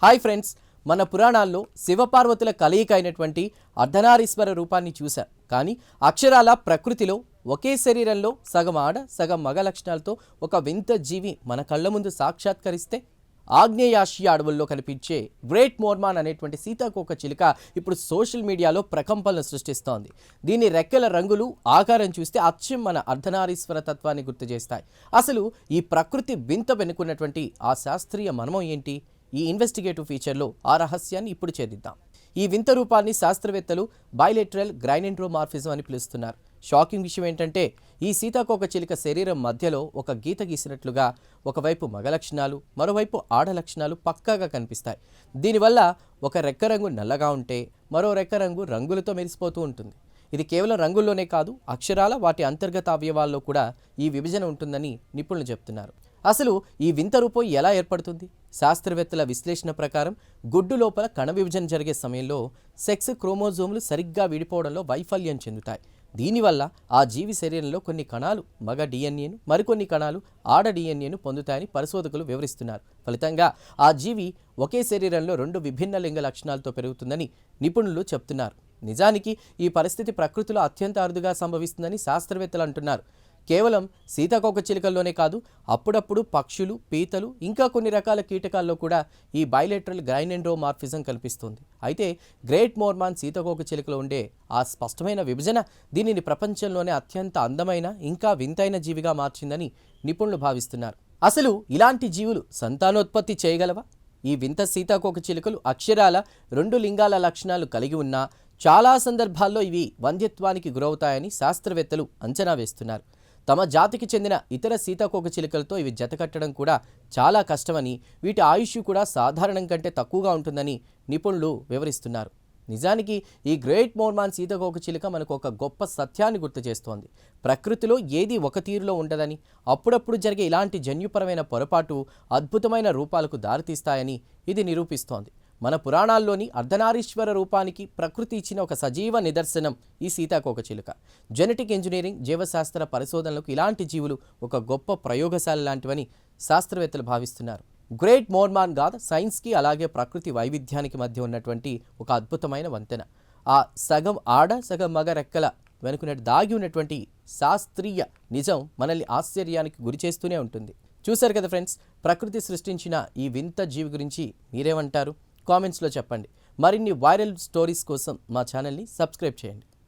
Hi friends, మన పురాణాల్లో శివపార్వతుల కలయిక అయినటువంటి అర్ధనారీశ్వర రూపాన్ని చూశాం. కానీ అక్షరాల ప్రకృతిలో ఒకే శరీరంలో సగం ఆడ సగం మగ లక్షణాలతో ఒక వింత జీవి మన కళ్ళ ముందు సాక్షాత్కరిస్తే ఆగ్నేయాసియా అడవుల్లో కనిపించే గ్రేట్ మోర్మాన్ అనేటువంటి సీతాకోక చిలుక ఇప్పుడు సోషల్ మీడియాలో ప్రకంపనలు సృష్టిస్తోంది. దీని రెక్కల రంగులు, ఆకారం చూస్తే అచ్చం మన అర్ధనారీశ్వర తత్వాన్ని గుర్తు చేస్తాయి. అసలు ఈ ప్రకృతి వింత వెనుకున్నటువంటి ఆ శాస్త్రీయ మర్మం ఏంటి? ఈ ఇన్వెస్టిగేటివ్ ఫీచర్లో ఆ రహస్యాన్ని ఇప్పుడు ఛేదిద్దాం. ఈ వింత రూపాన్ని శాస్త్రవేత్తలు బైలేటరల్ గ్రైనెండ్రోమార్ఫిజం అని పిలుస్తున్నారు. షాకింగ్ విషయం ఏంటంటే ఈ సీతాకోక చిలుక శరీరం మధ్యలో ఒక గీత గీసినట్లుగా ఒకవైపు మగ లక్షణాలు, మరోవైపు ఆడ లక్షణాలు పక్కాగా కనిపిస్తాయి. దీనివల్ల ఒక రెక్క రంగు నల్లగా ఉంటే మరో రెక్క రంగు రంగులతో మెరిసిపోతూ ఉంటుంది. ఇది కేవలం రంగుల్లోనే కాదు, అక్షరాల వాటి అంతర్గత అవయవాల్లో కూడా ఈ విభజన ఉంటుందని నిపుణులు చెప్తున్నారు. అసలు ఈ వింత రూపం ఎలా ఏర్పడుతుంది? శాస్త్రవేత్తల విశ్లేషణ ప్రకారం గుడ్డు లోపల కణ విభజన జరిగే సమయంలో సెక్స్ క్రోమోజోములు సరిగ్గా విడిపోవడంలో వైఫల్యం చెందుతాయి. దీనివల్ల ఆ జీవి శరీరంలో కొన్ని కణాలు మగ డిఎన్ఏను, మరికొన్ని కణాలు ఆడ డిఎన్ఏను పొందుతాయని పరిశోధకులు వివరిస్తున్నారు. ఫలితంగా ఆ జీవి ఒకే శరీరంలో రెండు విభిన్న లింగ లక్షణాలతో పెరుగుతుందని నిపుణులు చెప్తున్నారు. నిజానికి ఈ పరిస్థితి ప్రకృతిలో అత్యంత అరుదుగా సంభవిస్తుందని శాస్త్రవేత్తలు అంటున్నారు. కేవలం సీతాకోక చిలుకల్లోనే కాదు, అప్పుడప్పుడు పక్షులు, పీతలు, ఇంకా కొన్ని రకాల కీటకాల్లో కూడా ఈ బైలేటరల్ గ్రైనెండ్రోమార్ఫిజం కనిపిస్తుంది. అయితే గ్రేట్ మోర్మాన్ సీతాకోక చిలుకలో ఉండే ఆ స్పష్టమైన విభజన దీనిని ప్రపంచంలోనే అత్యంత అందమైన, ఇంకా వింతైన జీవిగా మార్చిందని నిపుణులు భావిస్తున్నారు. అసలు ఇలాంటి జీవులు సంతానోత్పత్తి చేయగలవా? ఈ వింత సీతాకోక చిలుకలు అక్షరాల రెండు లింగాల లక్షణాలు కలిగి ఉన్నా చాలా సందర్భాల్లో ఇవి వంధ్యత్వానికి గురవుతాయని శాస్త్రవేత్తలు అంచనా వేస్తున్నారు. తమ జాతికి చెందిన ఇతర సీతాకోక చిలుకలతో ఇవి జతకట్టడం కూడా చాలా కష్టమని, వీటి ఆయుష్ కూడా సాధారణం కంటే తక్కువగా ఉంటుందని నిపుణులు వివరిస్తున్నారు. నిజానికి ఈ గ్రేట్ మోర్మాన్ సీతాకోక చిలుక మనకు ఒక గొప్ప సత్యాన్ని గుర్తు చేస్తోంది. ప్రకృతిలో ఏది ఒక తీరులో ఉండదని, అప్పుడప్పుడు జరిగే ఇలాంటి జన్యుపరమైన పొరపాటు అద్భుతమైన రూపాలకు దారితీస్తాయని ఇది నిరూపిస్తోంది. మన పురాణాల్లోని అర్ధనారీశ్వర రూపానికి ప్రకృతి ఇచ్చిన ఒక సజీవ నిదర్శనం ఈ సీతాకోక చిలుక. జెనెటిక్ ఇంజనీరింగ్, జీవశాస్త్ర పరిశోధనలకు ఇలాంటి జీవులు ఒక గొప్ప ప్రయోగశాల లాంటివని శాస్త్రవేత్తలు భావిస్తున్నారు. గ్రేట్ మోర్మాన్ గాథ సైన్స్కి అలాగే ప్రకృతి వైవిధ్యానికి మధ్య ఉన్నటువంటి ఒక అద్భుతమైన వంతెన. ఆ సగం ఆడ సగం మగ రెక్కల వెనుకున్నట్టు దాగి ఉన్నటువంటి శాస్త్రీయ నిజం మనల్ని ఆశ్చర్యానికి గురి చేస్తూనే ఉంటుంది. చూశారు కదా ఫ్రెండ్స్, ప్రకృతి సృష్టించిన ఈ వింత జీవి గురించి మీరేమంటారు? కామెంట్స్లో చెప్పండి. మరిన్ని వైరల్ స్టోరీస్ కోసం మా ఛానల్ని సబ్స్క్రైబ్ చేయండి.